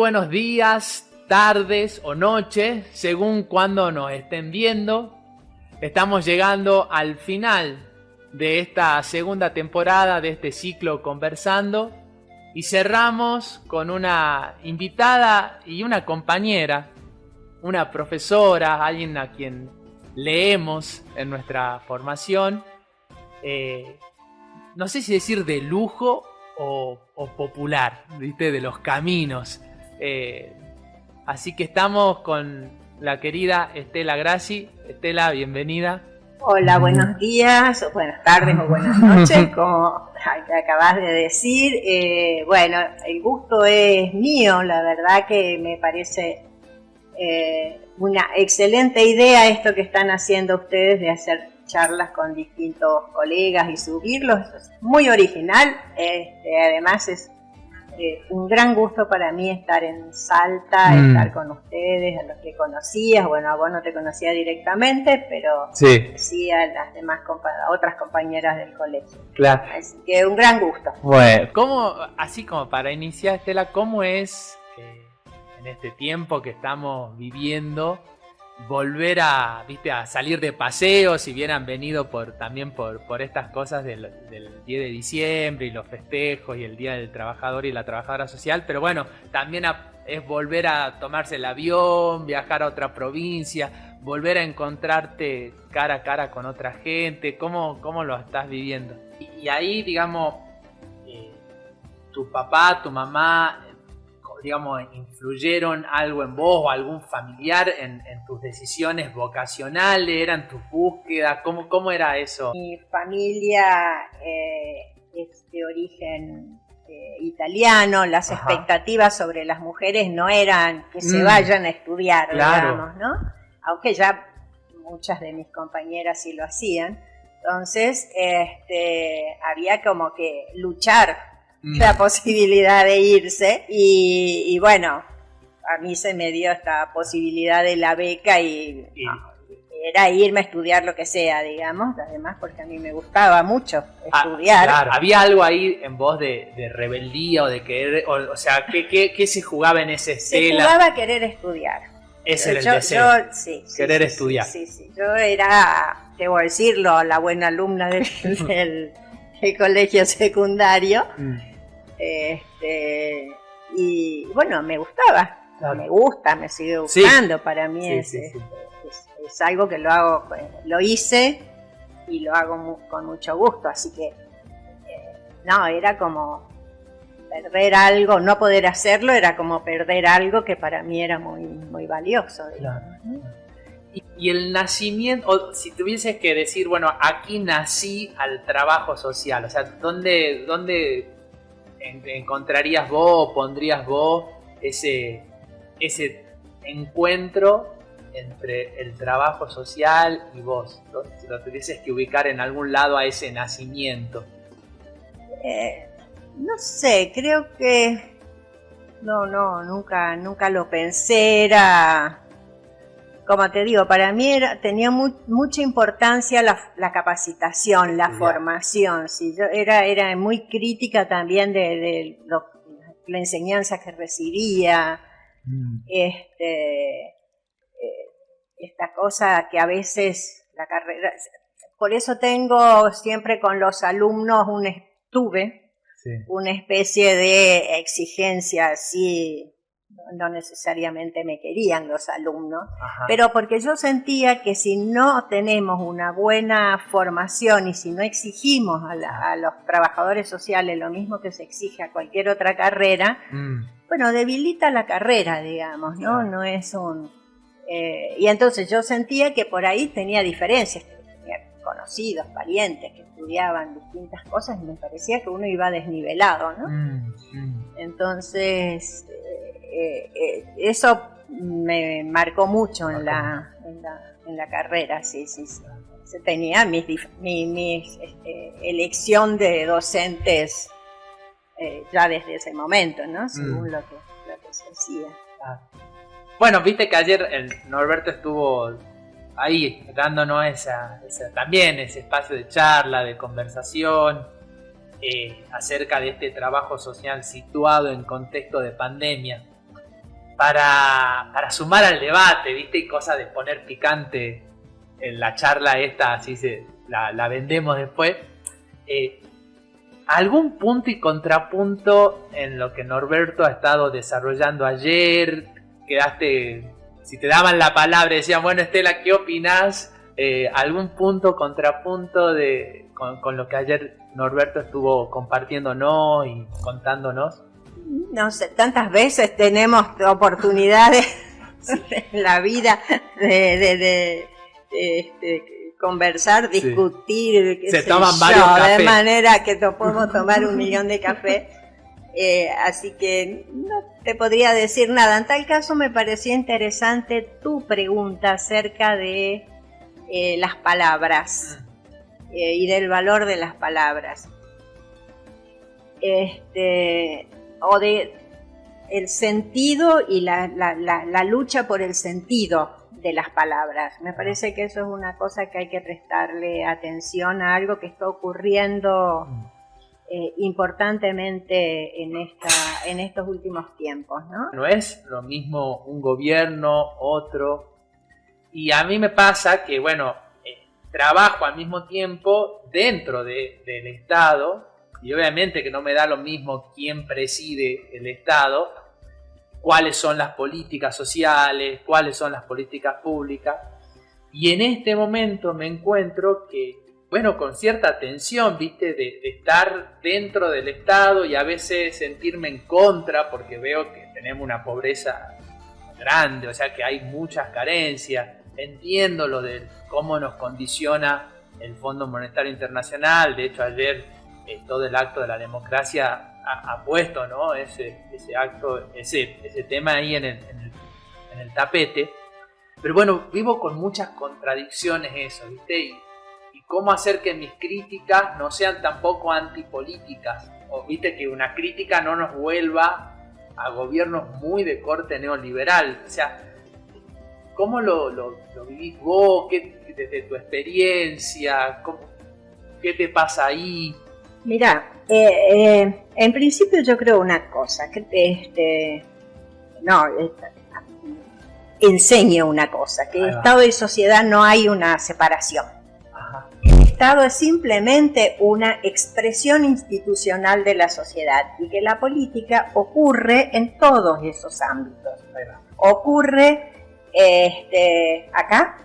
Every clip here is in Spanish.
buenos días, tardes o noches, según cuando nos estén viendo. Estamos llegando al final de esta segunda temporada de este ciclo Conversando y cerramos con una invitada y una compañera, una profesora, alguien a quien leemos en nuestra formación, no sé si decir de lujo o popular, ¿viste? De los caminos. Así que estamos con la querida Estela Grassi. Estela, bienvenida. Hola, buenos días, o buenas tardes o buenas noches, como acabas de decir. Bueno, el gusto es mío, la verdad que me parece una excelente idea esto que están haciendo ustedes de hacer charlas con distintos colegas y subirlos. Es muy original, además es un gran gusto para mí estar en Salta, estar con ustedes, a los que conocías. Bueno, a vos no te conocía directamente, pero sí a las demás otras compañeras del colegio. Claro. Así que un gran gusto. Bueno, así como para iniciar, Estela, ¿cómo es en este tiempo que estamos viviendo volver a salir de paseo, si bien han venido también por estas cosas del 10 de diciembre y los festejos y el Día del Trabajador y la Trabajadora Social, pero bueno, también es volver a tomarse el avión, viajar a otra provincia, volver a encontrarte cara a cara con otra gente? ¿Cómo lo estás viviendo? Y ahí, digamos, tu papá, tu mamá, digamos, influyeron algo en vos o algún familiar en tus decisiones vocacionales, eran tus búsquedas, ¿cómo era eso? Mi familia es de origen italiano, las expectativas sobre las mujeres no eran que se vayan a estudiar, digamos, ¿no? Aunque ya muchas de mis compañeras sí lo hacían. Entonces, había como que luchar la posibilidad de irse y bueno, a mí se me dio esta posibilidad de la beca y era irme a estudiar lo que sea, digamos, además porque a mí me gustaba mucho estudiar. Claro. ¿Había algo ahí en vos de rebeldía o de querer, o sea, ¿qué se jugaba en ese Estela? Se jugaba a querer estudiar. Ese era el deseo, querer estudiar. Sí. Yo era, debo decirlo, la buena alumna del colegio secundario. Y bueno, me gustaba, me sigue gustando, para mí es algo que lo hice y lo hago con mucho gusto, así que no, era como perder algo, no poder hacerlo era como perder algo que para mí era muy, muy valioso. Claro. Y el nacimiento, o si tuvieses que decir, bueno, aquí nací al trabajo social, o sea, ¿dónde encontrarías vos, pondrías vos ese encuentro entre el trabajo social y vos? Si lo tuvieses que ubicar en algún lado a ese nacimiento. No sé, creo que nunca lo pensé. Era, como te digo, para mí tenía mucha importancia la capacitación, la formación. Sí, yo era muy crítica también de la enseñanza que recibía. Esta cosa que a veces la carrera... Por eso tengo siempre con los alumnos una especie de exigencia así. No necesariamente me querían los alumnos, pero porque yo sentía que si no tenemos una buena formación y si no exigimos a los trabajadores sociales lo mismo que se exige a cualquier otra carrera, bueno, debilita la carrera, digamos, ¿no? No es y entonces yo sentía que por ahí tenía diferencias, que tenía conocidos, parientes que estudiaban distintas cosas y me parecía que uno iba desnivelado, ¿no? Entonces... eso me marcó mucho en la carrera, sí. Tenía mi elección de docentes ya desde ese momento, ¿no? Según lo que se hacía. Bueno, viste que ayer Norberto estuvo ahí dándonos también ese espacio de charla, de conversación acerca de este trabajo social situado en contexto de pandemia. para sumar al debate, ¿viste? Y cosa de poner picante en la charla esta, así la vendemos después. ¿Algún punto y contrapunto en lo que Norberto ha estado desarrollando ayer? Quedaste, si te daban la palabra y decían, bueno, Estela, ¿qué opinás? ¿Algún punto, contrapunto con lo que ayer Norberto estuvo compartiéndonos y contándonos? No sé, tantas veces tenemos oportunidades en la vida de conversar, discutir, se toman varios cafés. De manera que podemos tomar 1 millón de café. Así que no te podría decir nada. En tal caso me pareció interesante tu pregunta acerca de las palabras y del valor de las palabras. O de el sentido y la lucha por el sentido de las palabras. Me parece que eso es una cosa que hay que prestarle atención a algo que está ocurriendo importantemente en estos últimos tiempos, ¿no? No es lo mismo un gobierno, otro, y a mí me pasa que, bueno, trabajo al mismo tiempo dentro del Estado, y obviamente que no me da lo mismo quién preside el Estado, cuáles son las políticas sociales, cuáles son las políticas públicas. Y en este momento me encuentro que, bueno, con cierta tensión, ¿viste? De estar dentro del Estado y a veces sentirme en contra porque veo que tenemos una pobreza grande, o sea que hay muchas carencias. Entiendo lo de cómo nos condiciona el Fondo Monetario Internacional. De hecho, ayer todo el acto de la democracia ha puesto, ¿no? ese acto, ese tema ahí en el tapete. Pero bueno, vivo con muchas contradicciones eso, ¿viste? Y cómo hacer que mis críticas no sean tampoco antipolíticas. O viste, que una crítica no nos vuelva a gobiernos muy de corte neoliberal. O sea, ¿cómo lo vivís vos? Desde tu experiencia, ¿qué te pasa ahí? Mira, en principio yo creo una cosa, que enseño una cosa, que Estado y sociedad no hay una separación. Ajá. El Estado es simplemente una expresión institucional de la sociedad y que la política ocurre en todos esos ámbitos. Ocurre acá,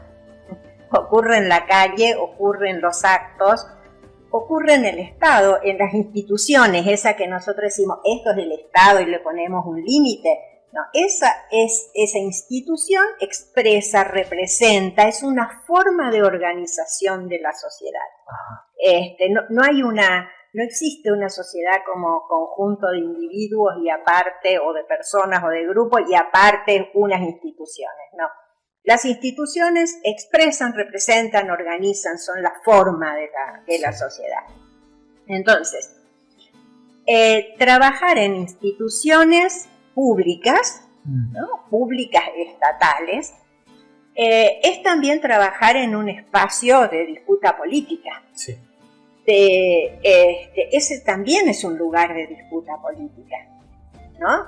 ocurre en la calle, ocurre en los actos, ocurre en el Estado, en las instituciones, esa que nosotros decimos, esto es el Estado y le ponemos un límite. No, esa institución expresa, representa, es una forma de organización de la sociedad. No existe una sociedad como conjunto de individuos y aparte, o de personas o de grupos y aparte unas instituciones, no. Las instituciones expresan, representan, organizan, son la forma de la sociedad. Entonces, trabajar en instituciones públicas, ¿no? Públicas estatales, es también trabajar en un espacio de disputa política. Sí. Ese también es un lugar de disputa política, ¿no?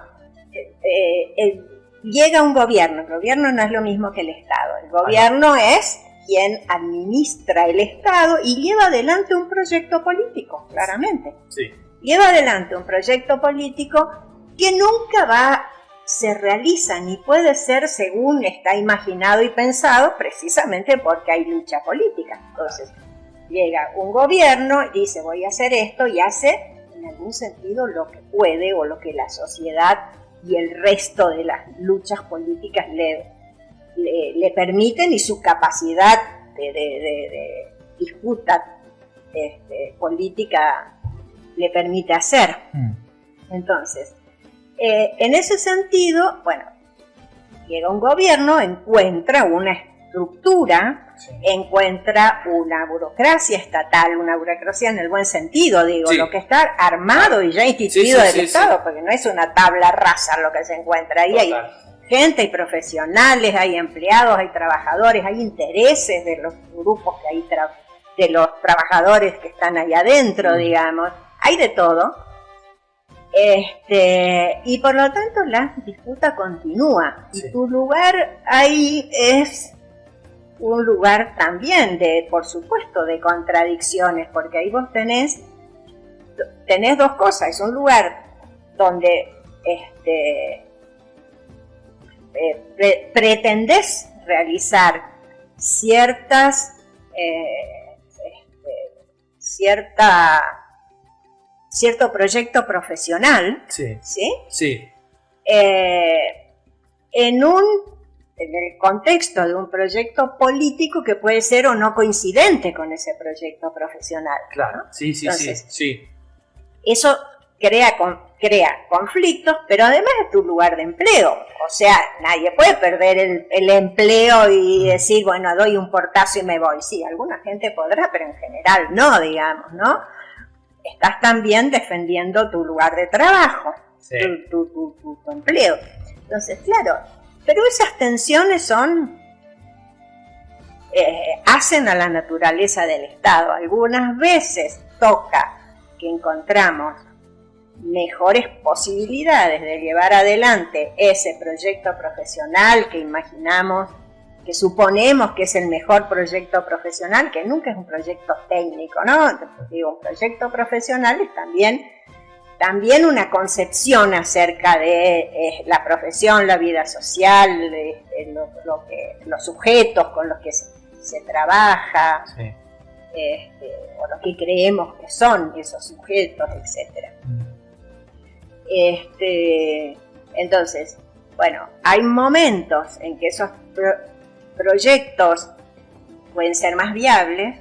Llega un gobierno, el gobierno no es lo mismo que el Estado, el gobierno es quien administra el Estado y lleva adelante un proyecto político, claramente. Sí. Lleva adelante un proyecto político que nunca se realiza ni puede ser según está imaginado y pensado, precisamente porque hay lucha política. Entonces, llega un gobierno y dice voy a hacer esto y hace en algún sentido lo que puede o lo que la sociedad y el resto de las luchas políticas le permiten y su capacidad de disputa política le permite hacer. Entonces, en ese sentido, bueno, llega un gobierno, encuentra una estructura, encuentra una burocracia estatal, una burocracia en el buen sentido, digo, lo que está armado y ya instituido del Estado, porque no es una tabla rasa lo que se encuentra ahí. Hay gente, hay profesionales, hay empleados, hay trabajadores, hay intereses de los grupos que hay, de los trabajadores que están ahí adentro, digamos, hay de todo. Y por lo tanto la disputa continúa. Sí. Y tu lugar ahí es un lugar también de, por supuesto, de contradicciones, porque ahí vos tenés dos cosas. Es un lugar donde pretendés realizar cierto proyecto profesional, Sí. ¿sí? Sí. En el contexto de un proyecto político que puede ser o no coincidente con ese proyecto profesional. Claro, ¿no? sí. Entonces, eso crea conflictos, pero además es tu lugar de empleo. O sea, nadie puede perder el empleo y decir, bueno, doy un portazo y me voy. Sí, alguna gente podrá, pero en general no, digamos, ¿no? Estás también defendiendo tu lugar de trabajo, sí. tu empleo. Entonces, claro, pero esas tensiones hacen a la naturaleza del Estado. Algunas veces toca que encontramos mejores posibilidades de llevar adelante ese proyecto profesional que imaginamos, que suponemos que es el mejor proyecto profesional, que nunca es un proyecto técnico, ¿no? Digo, un proyecto profesional es también una concepción acerca de la profesión, la vida social, los sujetos con los que se trabaja, Sí. o los que creemos que son esos sujetos, etc. Entonces, bueno, hay momentos en que esos proyectos pueden ser más viables,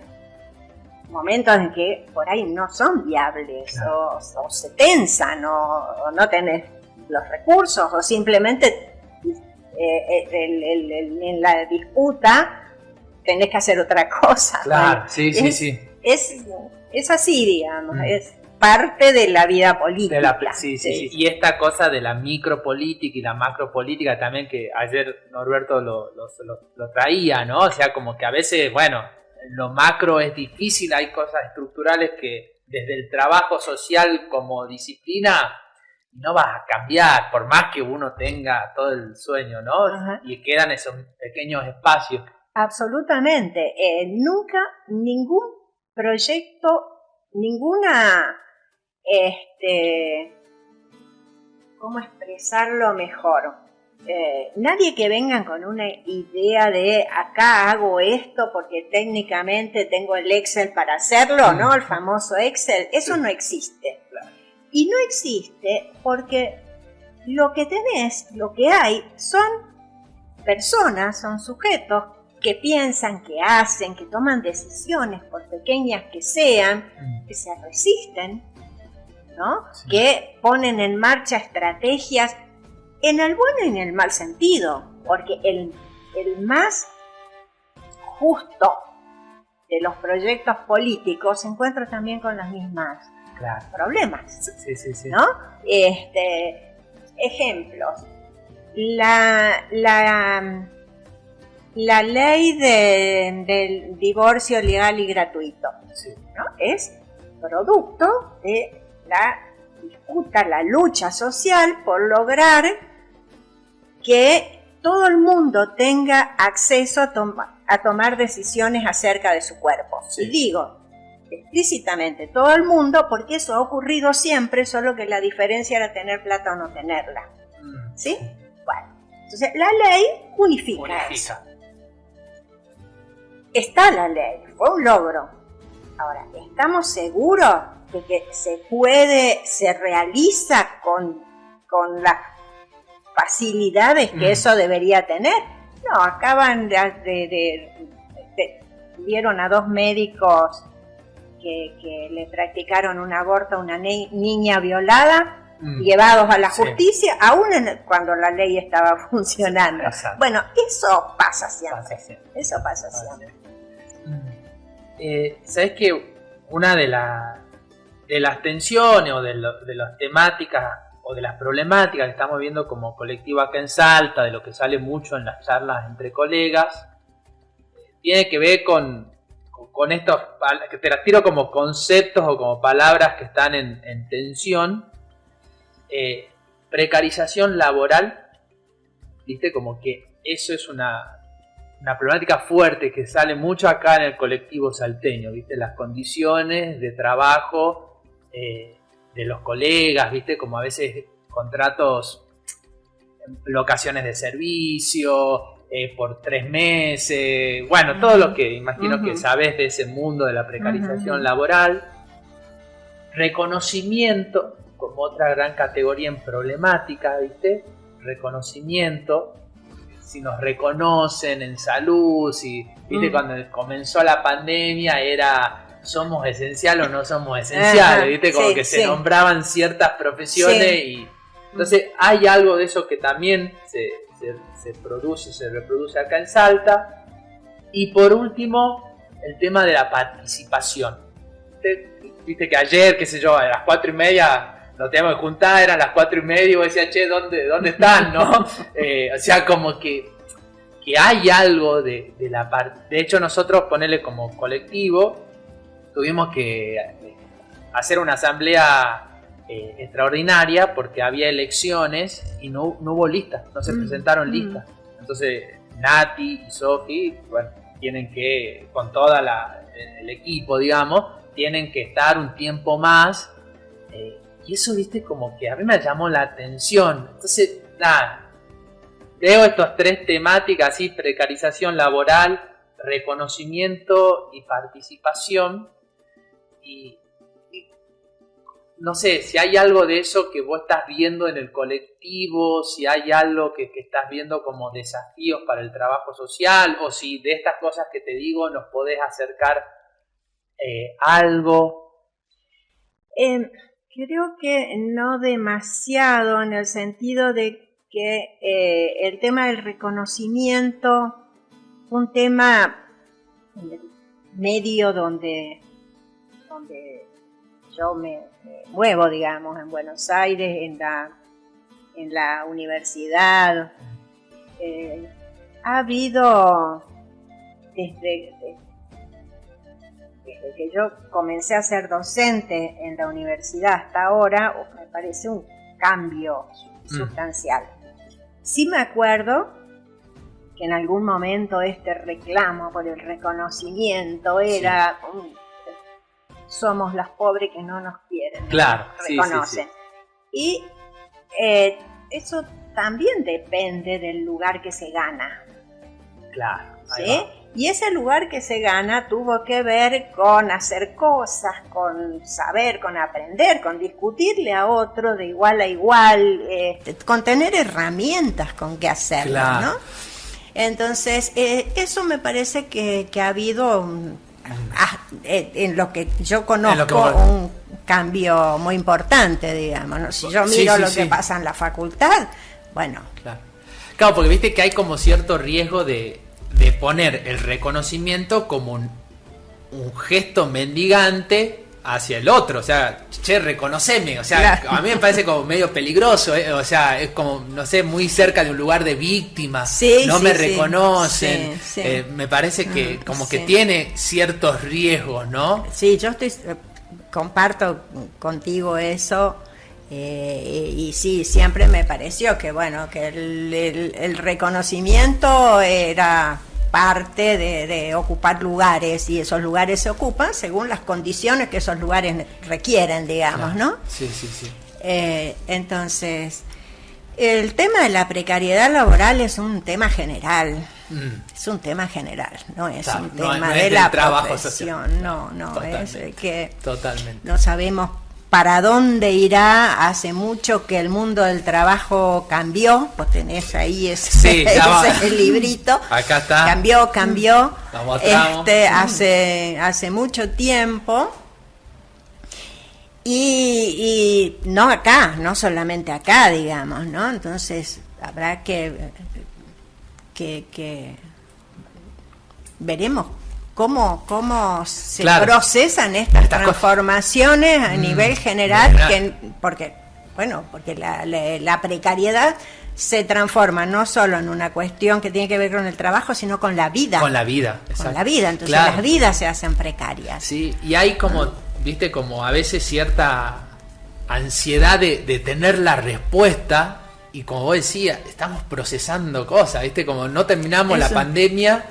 momentos en que por ahí no son viables, claro, o se tensan, o no tenés los recursos, o simplemente en la disputa tenés que hacer otra cosa. Claro, ¿no? sí. Es así, digamos, es parte de la vida política. Sí. Y esta cosa de la micropolítica y la macropolítica también, que ayer Norberto lo traía, ¿no? O sea, como que a veces, bueno, lo macro es difícil, hay cosas estructurales que desde el trabajo social como disciplina no vas a cambiar, por más que uno tenga todo el sueño, ¿no? Ajá. Y quedan esos pequeños espacios. Absolutamente. Nunca ningún proyecto, ninguna... ¿cómo expresarlo mejor? Nadie que venga con una idea de acá hago esto porque técnicamente tengo el Excel para hacerlo, ¿no? El famoso Excel, eso no existe. Y no existe porque lo que tenés, lo que hay, son personas, son sujetos que piensan, que hacen, que toman decisiones, por pequeñas que sean, que se resisten, ¿no? Sí. Que ponen en marcha estrategias en el bueno y en el mal sentido, porque el más justo de los proyectos políticos se encuentra también con los mismos problemas, sí. ¿no? Ejemplos, la ley del divorcio legal y gratuito, ¿no? Es producto de la disputa, la lucha social por lograr que todo el mundo tenga acceso a tomar decisiones acerca de su cuerpo. Sí. Y digo explícitamente todo el mundo porque eso ha ocurrido siempre, solo que la diferencia era tener plata o no tenerla. ¿Sí? Bueno, entonces la ley unifica eso. Está la ley, fue un logro. Ahora, ¿estamos seguros de que se realiza con las facilidades que eso debería tener? No, acaban vieron a 2 médicos que le practicaron un aborto a una niña violada, llevados a la justicia, aún cuando la ley estaba funcionando. Exacto. Bueno, eso pasa siempre. Eso pasa siempre. ¿Sabes que una de las tensiones o de las temáticas o de las problemáticas que estamos viendo como colectivo acá en Salta, de lo que sale mucho en las charlas entre colegas, tiene que ver con estos, que te las tiro como conceptos o como palabras que están en tensión, precarización laboral, viste, como que eso es una problemática fuerte que sale mucho acá en el colectivo salteño, viste, las condiciones de trabajo de los colegas, viste, como a veces contratos, locaciones de servicio, por 3 meses, bueno, todo lo que imagino que sabes de ese mundo de la precarización laboral. Reconocimiento como otra gran categoría en problemática, ¿viste? Reconocimiento, si nos reconocen en salud, si, ¿viste? Cuando comenzó la pandemia era somos esenciales o no somos esenciales, ¿viste? Como que se nombraban ciertas profesiones y entonces hay algo de eso que también se produce, se reproduce acá en Salta. Y por último, el tema de la participación. Viste que ayer, qué sé yo, a las 4:30 nos teníamos que juntar, eran las 4:30 y vos decías, che, ¿dónde están? ¿No? O sea, como que hay algo de la parte. De hecho, nosotros, ponerle como colectivo, tuvimos que hacer una asamblea extraordinaria porque había elecciones y no hubo listas, no se presentaron listas. Entonces Nati y Sofi, bueno, tienen que, con todo el equipo, digamos, tienen que estar un tiempo más, y eso, viste, como que a mí me llamó la atención. Entonces, nada, veo estas 3 temáticas así: precarización laboral, reconocimiento y participación, y no sé si hay algo de eso que vos estás viendo en el colectivo, si hay algo que estás viendo como desafíos para el trabajo social, o si de estas cosas que te digo nos podés acercar algo. Creo que no demasiado, en el sentido de que el tema del reconocimiento, un tema medio donde yo me muevo, digamos, en Buenos Aires, en la universidad. Ha habido, desde que yo comencé a ser docente en la universidad hasta ahora, me parece un cambio sustancial. Sí me acuerdo que en algún momento este reclamo por el reconocimiento era somos las pobres que no nos quieren, claro, nos reconocen. Y eso también depende del lugar que se gana. Claro. ¿Sí? Y ese lugar que se gana tuvo que ver con hacer cosas, con saber, con aprender, con discutirle a otro de igual a igual, con tener herramientas con qué hacerlo, claro, ¿no? Entonces, eso me parece que ha habido, en lo que yo conozco, un cambio muy importante, digamos, ¿no? Si yo miro lo que pasa en la facultad, bueno. Claro, porque viste que hay como cierto riesgo de poner el reconocimiento como un gesto mendigante hacia el otro, o sea, che, reconoceme, o sea, claro, a mí me parece como medio peligroso, o sea, es como, no sé, muy cerca de un lugar de víctima, me reconocen, me parece que como que tiene ciertos riesgos, ¿no? Sí, yo comparto contigo eso. Y sí, siempre me pareció que bueno, que el reconocimiento era parte de ocupar lugares, y esos lugares se ocupan según las condiciones que esos lugares requieren, digamos, ¿no? Sí. Entonces, el tema de la precariedad laboral es un tema general. Es un tema general, no es un tema de la profesión, no, es que totalmente. No sabemos para dónde irá. Hace mucho que el mundo del trabajo cambió. Vos tenés ahí ese librito. Acá está. Cambió. Hace mucho tiempo. Y no acá, no solamente acá, digamos, ¿no? Entonces habrá que veremos cómo se procesan estas transformaciones a nivel general, porque la precariedad se transforma no solo en una cuestión que tiene que ver con el trabajo, sino con la vida. Con la vida, exacto. Con la vida, entonces las vidas se hacen precarias. Sí, y hay como, viste, como a veces cierta ansiedad de tener la respuesta, y como vos decías, estamos procesando cosas, ¿viste? Como no terminamos la pandemia,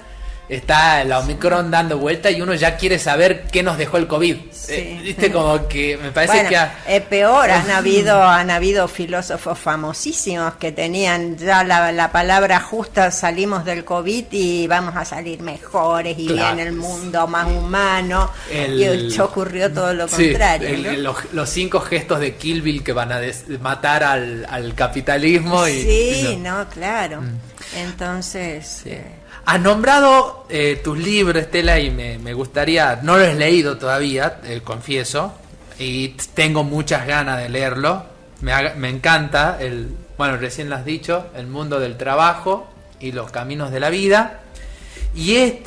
está la Omicron dando vuelta y uno ya quiere saber qué nos dejó el COVID. Sí. ¿Viste? Como que me parece que... peor, han habido filósofos famosísimos que tenían ya la palabra justa: salimos del COVID y vamos a salir mejores y claro, bien el mundo más humano. Y ocurrió todo lo contrario. ¿no? Los 5 gestos de Kill Bill que van a matar al capitalismo. Sí, no, claro. Entonces... Sí. Has nombrado tus libros, Estela, y me gustaría, no lo he leído todavía, confieso, y tengo muchas ganas de leerlo. Me encanta, bueno, recién lo has dicho, el mundo del trabajo y los caminos de la vida. Y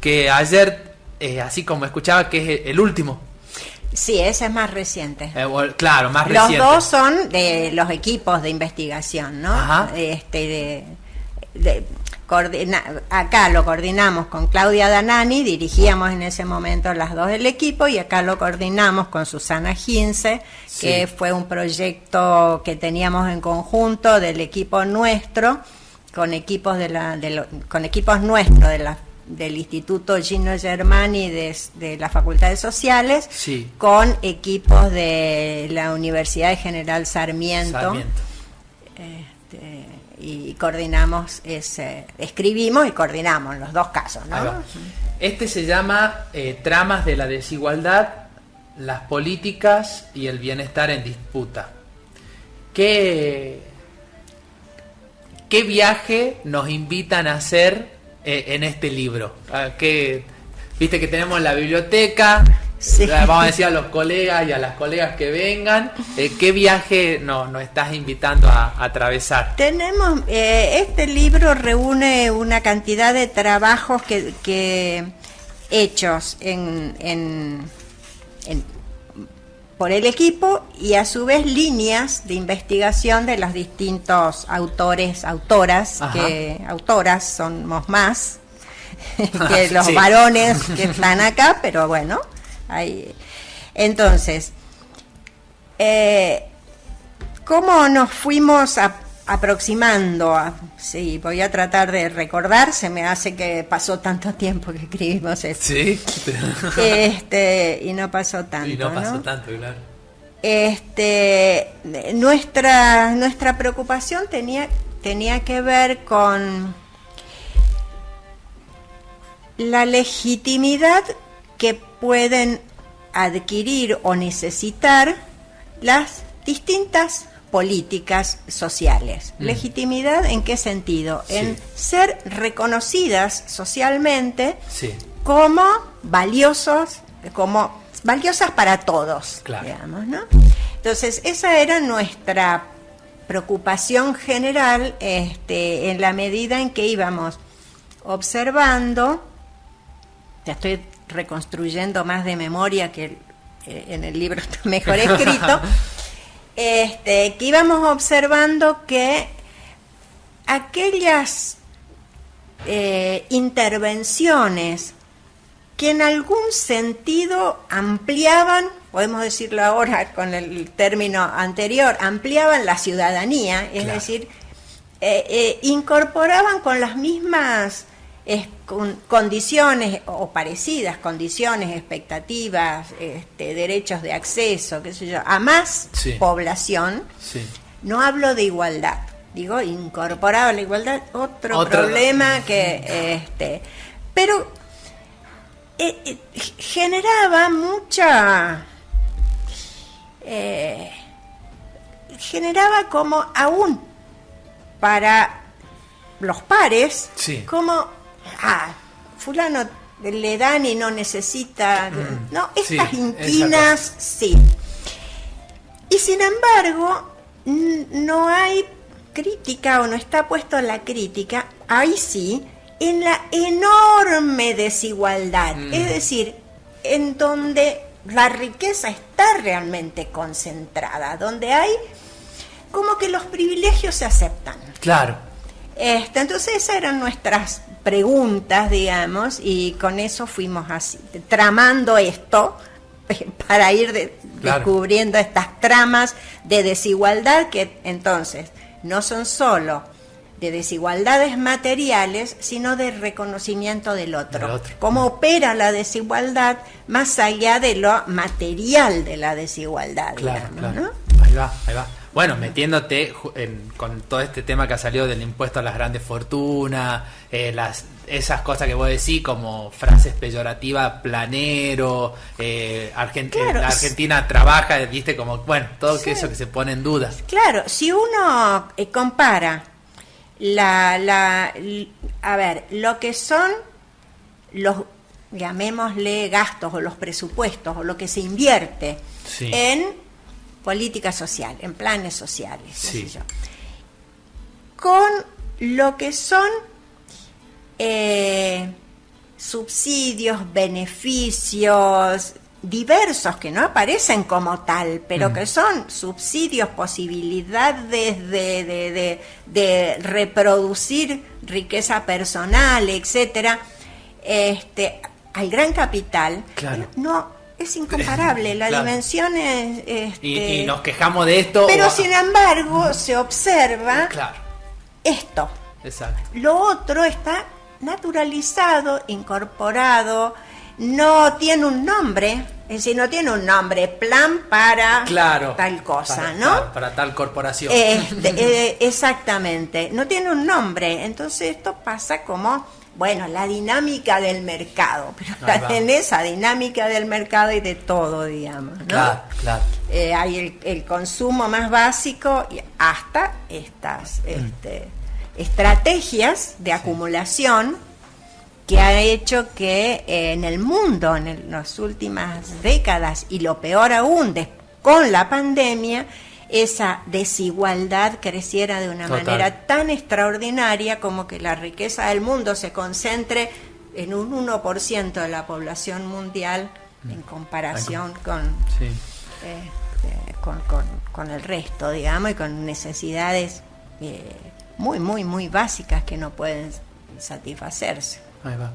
que ayer, así como escuchaba, que es el último. Sí, ese es más reciente. Claro, más reciente. Los dos son de los equipos de investigación, ¿no? Ajá. Acá lo coordinamos con Claudia Danani, dirigíamos en ese momento las dos el equipo, y acá lo coordinamos con Susana Gince, sí, que fue un proyecto que teníamos en conjunto del equipo nuestro, con equipos con equipos nuestros del Instituto Gino Germani de las Facultades Sociales, sí, con equipos de la Universidad de General Sarmiento. Y coordinamos escribimos y coordinamos los dos casos, ¿no? Se llama Tramas de la desigualdad, las políticas y el bienestar en disputa. ¿Qué viaje nos invitan a hacer en este libro? Viste que tenemos la biblioteca. Sí. Vamos a decir a los colegas y a las colegas que vengan, ¿qué viaje nos estás invitando a atravesar? Tenemos, este libro reúne una cantidad de trabajos que hechos por el equipo, y a su vez líneas de investigación de los distintos autores, autoras, autoras somos más que los sí, varones que están acá, pero bueno. Entonces, ¿cómo nos fuimos aproximando? Sí, voy a tratar de recordar, se me hace que pasó tanto tiempo que escribimos esto. Sí. Y no pasó tanto. Y no pasó tanto, claro. Nuestra preocupación tenía que ver con la legitimidad que pueden adquirir o necesitar las distintas políticas sociales. ¿Legitimidad en qué sentido? Sí. En ser reconocidas socialmente, sí, como valiosas para todos, claro, digamos, ¿no? Entonces, esa era nuestra preocupación general, en la medida en que íbamos observando. Ya estoy reconstruyendo más de memoria, que en el libro está mejor escrito, que íbamos observando que aquellas intervenciones que en algún sentido ampliaban, podemos decirlo ahora con el término anterior, ampliaban la ciudadanía, es claro, decir, incorporaban con las mismas condiciones o parecidas condiciones, expectativas, derechos de acceso, qué sé yo, a más sí, población. Sí. No hablo de igualdad, digo incorporaba la igualdad, otro problema que pero generaba generaba como aún para los pares, sí, como fulano le dan y no necesita, no, estas sí, inquinas, sí. Y sin embargo, no hay crítica, o no está puesto la crítica, ahí sí, en la enorme desigualdad, es decir, en donde la riqueza está realmente concentrada, donde hay como que los privilegios se aceptan. Claro. Entonces esas eran nuestras preguntas, digamos, y con eso fuimos así, tramando esto para ir descubriendo estas tramas de desigualdad que entonces no son solo de desigualdades materiales, sino de reconocimiento del otro. Cómo opera la desigualdad más allá de lo material de la desigualdad, digamos, ¿no? Ahí va. Bueno, metiéndote con todo este tema que ha salido del impuesto a las grandes fortunas, esas cosas que vos decís como frases peyorativas, planero, la Argentina trabaja, viste, como, bueno, todo eso que se pone en duda. Claro, si uno compara lo que son los, llamémosle, gastos o los presupuestos o lo que se invierte en política social, en planes sociales, qué sé yo, con lo que son subsidios, beneficios diversos que no aparecen como tal, pero que son subsidios, posibilidades de reproducir riqueza personal, etcétera, al gran capital, no es incomparable, la dimensión es... Y nos quejamos de esto. Pero sin embargo se observa esto. Exacto. Lo otro está naturalizado, incorporado, no tiene un nombre, es decir, no tiene un nombre, plan para tal cosa, ¿no? Para tal corporación. Exactamente, no tiene un nombre, entonces esto pasa como... Bueno, la dinámica del mercado, pero en esa dinámica del mercado y de todo, digamos, ¿no? Claro. Hay el consumo más básico y hasta estas estrategias de acumulación que ha hecho que en el mundo, en las últimas décadas, y lo peor aún, con la pandemia, esa desigualdad creciera de una manera tan extraordinaria como que la riqueza del mundo se concentre en un 1% de la población mundial en comparación con el resto, digamos, y con necesidades muy, muy, muy básicas que no pueden satisfacerse. Ahí va.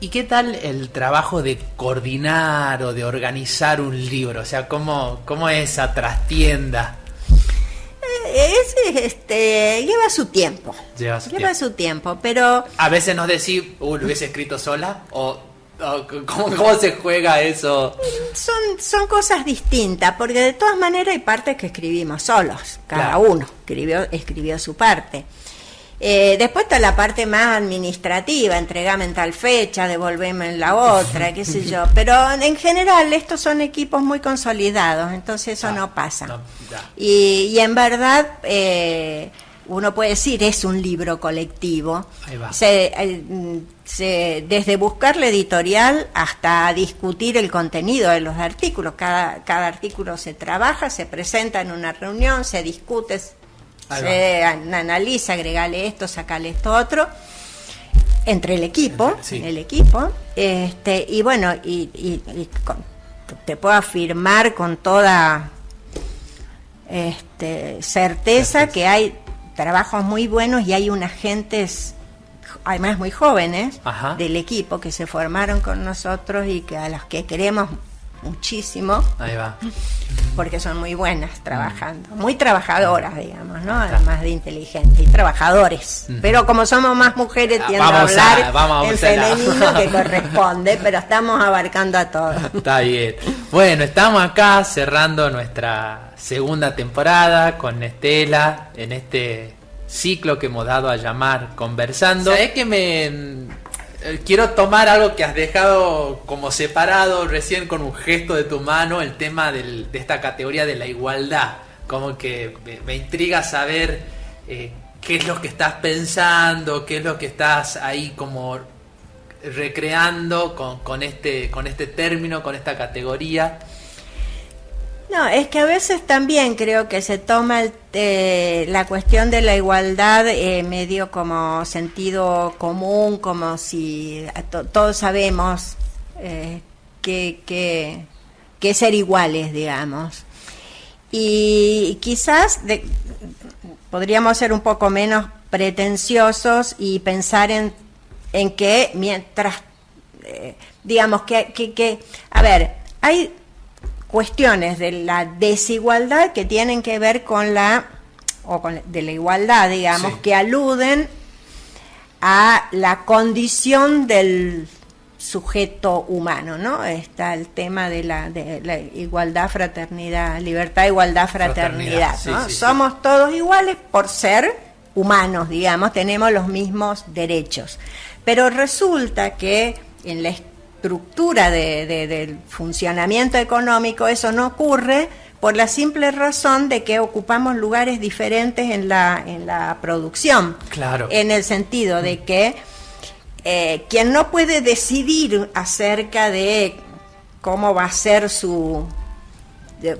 ¿Y qué tal el trabajo de coordinar o de organizar un libro? O sea, ¿cómo es esa trastienda? Lleva su tiempo. Lleva su tiempo, pero... A veces nos decís, ¿lo hubiese escrito sola? ¿O cómo se juega eso? Son cosas distintas, porque de todas maneras hay partes que escribimos solos. Cada uno escribió su parte. Después está la parte más administrativa, entregame en tal fecha, devolveme en la otra, qué sé yo. Pero en general estos son equipos muy consolidados, entonces eso no pasa. Y en verdad uno puede decir es un libro colectivo. Ahí va. Desde buscar la editorial hasta discutir el contenido de los artículos. Cada artículo se trabaja, se presenta en una reunión, se discute, se analiza, agregale esto, sacale esto otro, entre el equipo, y bueno, te puedo afirmar con toda certeza que hay trabajos muy buenos y hay unas gentes, además muy jóvenes, del equipo que se formaron con nosotros y que a los que queremos muchísimo. Ahí va. Porque son muy buenas trabajando, muy trabajadoras, digamos, ¿no? Además de inteligentes y trabajadores. Pero como somos más mujeres, tiendo a hablar en femenino que corresponde, pero estamos abarcando a todos. Está bien. Bueno, estamos acá cerrando nuestra segunda temporada con Estela en este ciclo que hemos dado a llamar Conversando. ¿Sabés que quiero tomar algo que has dejado como separado recién con un gesto de tu mano, el tema de esta categoría de la igualdad? Como que me intriga saber qué es lo que estás pensando, qué es lo que estás ahí como recreando con este término, con esta categoría. No, es que a veces también creo que se toma la cuestión de la igualdad medio como sentido común, como si todos sabemos que ser iguales, digamos. Y quizás podríamos ser un poco menos pretenciosos y pensar en que mientras, digamos que a ver, hay cuestiones de la desigualdad que tienen que ver con de la igualdad, digamos, que aluden a la condición del sujeto humano, ¿no? Está el tema de la igualdad, fraternidad, libertad, igualdad, fraternidad, ¿no? Somos todos iguales por ser humanos, digamos, tenemos los mismos derechos. Pero resulta que en la estructura del funcionamiento económico eso no ocurre por la simple razón de que ocupamos lugares diferentes en la producción. Claro. En el sentido de que quien no puede decidir acerca de cómo va a ser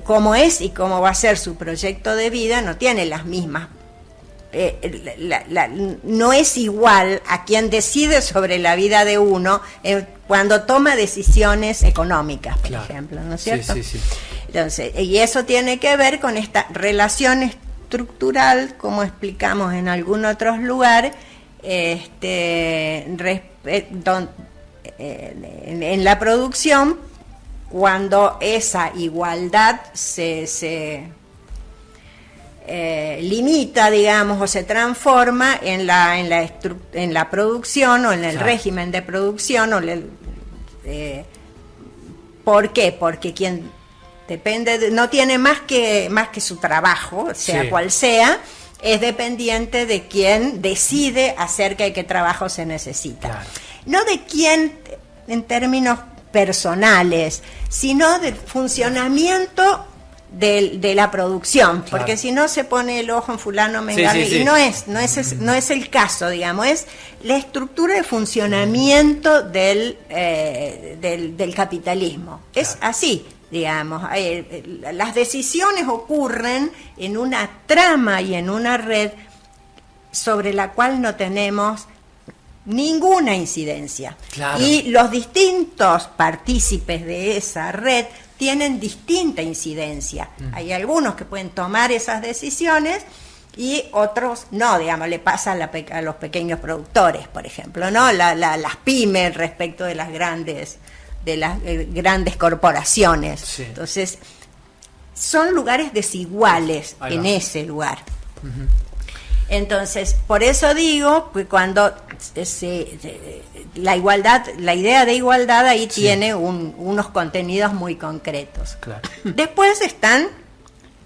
cómo es y cómo va a ser su proyecto de vida, no tiene las mismas. No es igual a quien decide sobre la vida de uno cuando toma decisiones económicas, por ejemplo, ¿no es cierto? Sí. Entonces, y eso tiene que ver con esta relación estructural, como explicamos en algún otro lugar, en la producción, cuando esa igualdad se limita, digamos, o se transforma en la producción o en el régimen de producción. ¿Por qué? Porque quien depende no tiene más que su trabajo, sea cual sea, es dependiente de quien decide acerca de qué trabajo se necesita. Claro. No de quién en términos personales, sino del funcionamiento de la producción, porque si no se pone el ojo en fulano, mengano, y no es el caso, digamos, es la estructura de funcionamiento del capitalismo. Es así, digamos, las decisiones ocurren en una trama y en una red sobre la cual no tenemos ninguna incidencia. Claro. Y los distintos partícipes de esa red tienen distinta incidencia. Hay algunos que pueden tomar esas decisiones y otros no, digamos, le pasa a los pequeños productores, por ejemplo, ¿no? Las pymes respecto de las grandes corporaciones. Sí. Entonces, son lugares desiguales en ese lugar. Uh-huh. Entonces, por eso digo que cuando la igualdad, la idea de igualdad ahí tiene unos contenidos muy concretos. Claro. Después están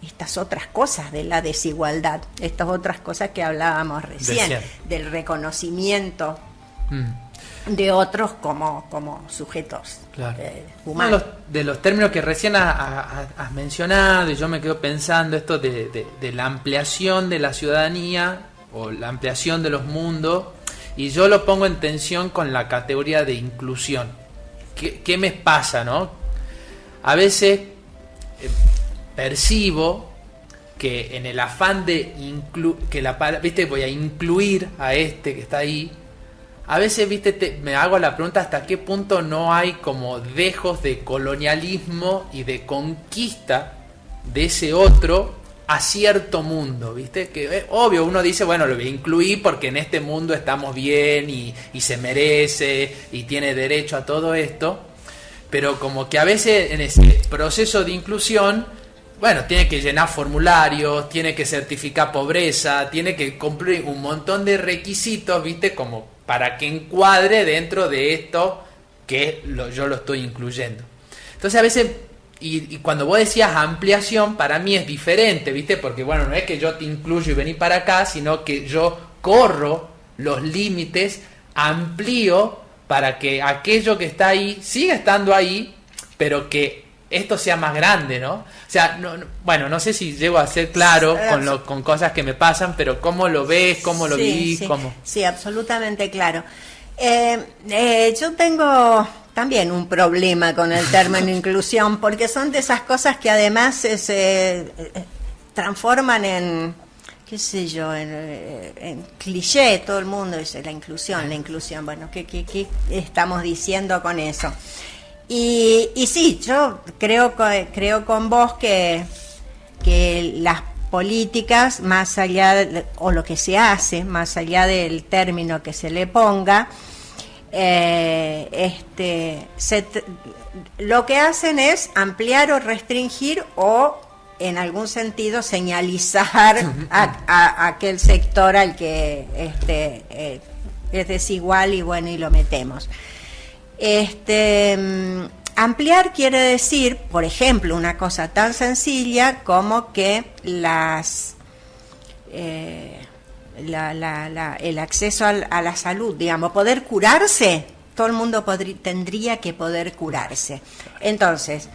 estas otras cosas de la desigualdad, estas otras cosas que hablábamos recién, del reconocimiento de otros como sujetos humanos. Uno de los términos que recién has mencionado, y yo me quedo pensando esto de la ampliación de la ciudadanía o la ampliación de los mundos, y yo lo pongo en tensión con la categoría de inclusión. ¿Qué me pasa, no? A veces percibo que en el afán de voy a incluir a este que está ahí, a veces, me hago la pregunta hasta qué punto no hay como dejos de colonialismo y de conquista de ese otro a cierto mundo, ¿viste? Que obvio, uno dice, bueno, lo voy a incluir porque en este mundo estamos bien y se merece y tiene derecho a todo esto, pero como que a veces en ese proceso de inclusión, bueno, tiene que llenar formularios, tiene que certificar pobreza, tiene que cumplir un montón de requisitos, ¿viste? Como para que encuadre dentro de esto que yo lo estoy incluyendo. Entonces a veces, y cuando vos decías ampliación, para mí es diferente, ¿viste? Porque bueno, no es que yo te incluyo y vení para acá, sino que yo corro los límites, amplío para que aquello que está ahí siga estando ahí, pero que esto sea más grande, ¿no? O sea, no sé si llego a ser claro con cosas que me pasan, pero ¿cómo lo ves? ¿Cómo lo vivís? Sí. ¿Cómo? Sí, absolutamente claro. Yo tengo también un problema con el término inclusión, porque son de esas cosas que además se transforman en, qué sé yo, en cliché. Todo el mundo dice la inclusión. Bueno, ¿qué estamos diciendo con eso? Y sí, yo creo con vos que las políticas, más allá o lo que se hace, más allá del término que se le ponga, lo que hacen es ampliar o restringir o en algún sentido señalizar a aquel sector al que es desigual y bueno, y lo metemos. Ampliar quiere decir, por ejemplo, una cosa tan sencilla como que el acceso a la salud, digamos, poder curarse, todo el mundo tendría que poder curarse. Entonces,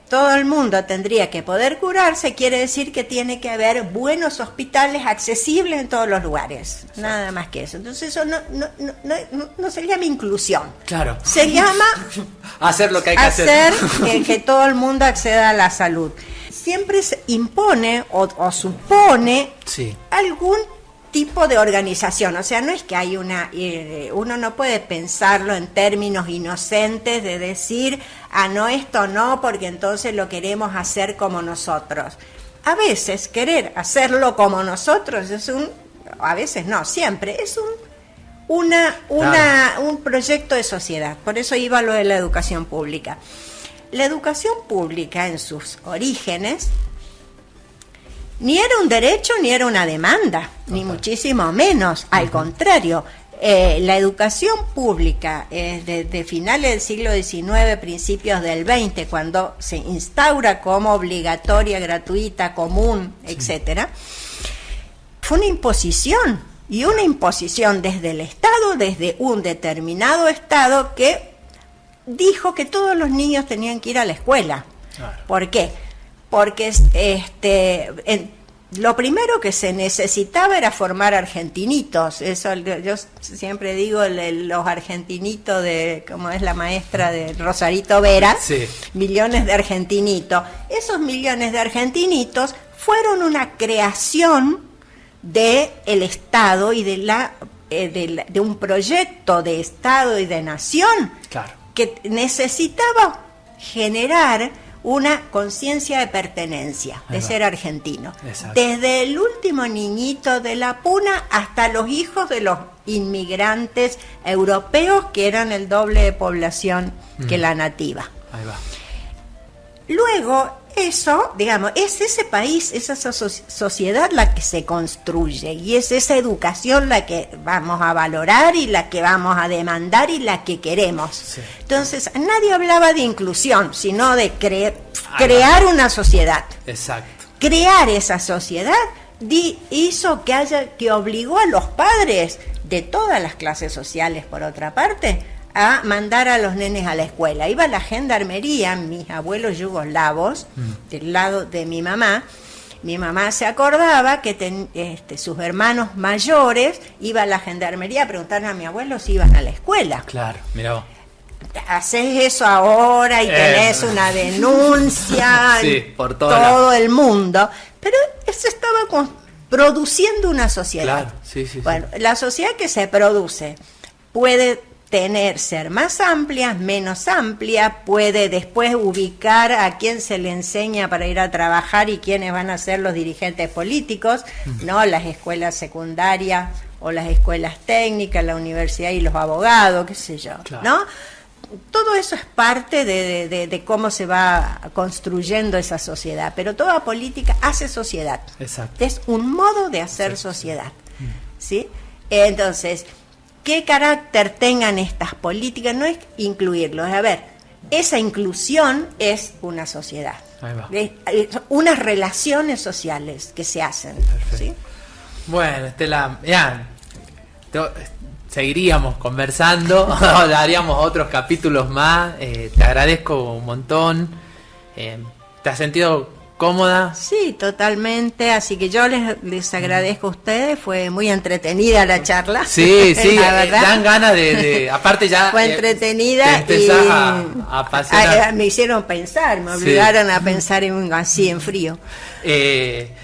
todo el mundo tendría que poder curarse, quiere decir que tiene que haber buenos hospitales accesibles en todos los lugares, nada más que eso. Entonces eso no se llama inclusión, claro, se llama hacer lo que hay que hacer, que todo el mundo acceda a la salud. Siempre se impone o supone algún tipo de organización, o sea, no es que hay uno no puede pensarlo en términos inocentes de decir, no, esto no, porque entonces lo queremos hacer como nosotros. A veces querer hacerlo como nosotros a veces no, siempre es un proyecto de sociedad. Por eso iba lo de la educación pública. La educación pública en sus orígenes ni era un derecho ni era una demanda, ni muchísimo menos, al contrario. La educación pública desde finales del siglo XIX, principios del XX, cuando se instaura como obligatoria, gratuita, común, etcétera, fue una imposición, y una imposición desde el Estado, desde un determinado Estado que dijo que todos los niños tenían que ir a la escuela. Claro. ¿Por qué? Porque lo primero que se necesitaba era formar argentinitos. Eso yo siempre digo, los argentinitos como es la maestra de Rosarito Vera, millones de argentinitos. Esos millones de argentinitos fueron una creación del Estado y de un proyecto de Estado y de nación, claro, que necesitaba generar una conciencia de pertenencia, de ser argentino. Exacto. Desde el último niñito de la puna hasta los hijos de los inmigrantes europeos, que eran el doble de población que la nativa. Ahí va. Luego, eso, digamos, es ese país, es esa sociedad la que se construye, y es esa educación la que vamos a valorar y la que vamos a demandar y la que queremos. Sí. Entonces, nadie hablaba de inclusión, sino de crear una sociedad. Exacto. Crear esa sociedad hizo que obligó a los padres de todas las clases sociales, por otra parte, a mandar a los nenes a la escuela. Iba la gendarmería, mis abuelos yugoslavos, del lado de mi mamá se acordaba que sus hermanos mayores iban a la gendarmería a preguntarle a mi abuelo si iban a la escuela. Claro, mirá vos. Haces eso ahora y tenés una denuncia por todo el mundo, pero se estaba produciendo una sociedad. Claro, bueno, la sociedad que se produce puede ser más amplia, menos amplia, puede después ubicar a quién se le enseña para ir a trabajar y quiénes van a ser los dirigentes políticos, ¿no? Las escuelas secundarias o las escuelas técnicas, la universidad y los abogados, qué sé yo, claro, ¿no? Todo eso es parte de cómo se va construyendo esa sociedad, pero toda política hace sociedad. Exacto. Es un modo de hacer sociedad, ¿sí? Entonces, ¿qué carácter tengan estas políticas? No es incluirlos. A ver, esa inclusión es una sociedad. Ahí va. Unas relaciones sociales que se hacen. ¿Sí? Bueno, Estela, seguiríamos conversando, daríamos otros capítulos más. Te agradezco un montón. ¿Te has sentido cómoda? Sí, totalmente, así que yo les agradezco a ustedes, fue muy entretenida la charla. Sí, la verdad. Dan ganas de aparte ya fue entretenida y a apasionar. Me hicieron pensar, me obligaron a pensar así en frío.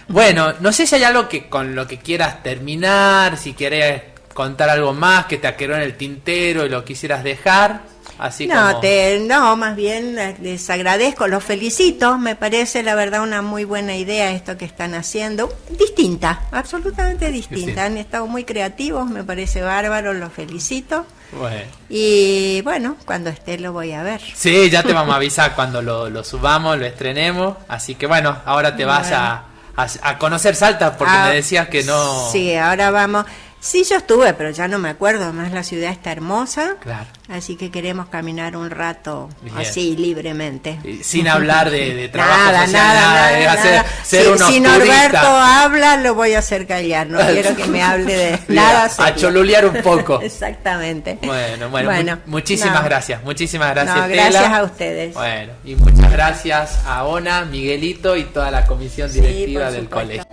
Bueno, no sé si hay algo con lo que quieras terminar, si querés contar algo más que te quedó en el tintero y lo quisieras dejar. Así no, como... no, más bien les agradezco, los felicito, me parece la verdad una muy buena idea esto que están haciendo, distinta, absolutamente distinta, sí. Han estado muy creativos, me parece bárbaro, los felicito. Bueno. Y bueno, cuando esté lo voy a ver. Sí, ya te vamos a avisar cuando lo subamos, lo estrenemos, así que bueno, ahora te vas a conocer Salta porque me decías que no... Sí, ahora vamos... Sí, yo estuve, pero ya no me acuerdo. Además, la ciudad está hermosa. Claro. Así que queremos caminar un rato bien. Así, libremente. Sin hablar de trabajo social, nada. ser unos si Norberto habla, lo voy a hacer callar. No quiero que me hable de nada serio. A cholulear un poco. Exactamente. Bueno, muchísimas gracias. Muchísimas gracias, no, gracias Tela. A ustedes. Bueno, y muchas gracias a Ona, Miguelito y toda la comisión directiva del colegio.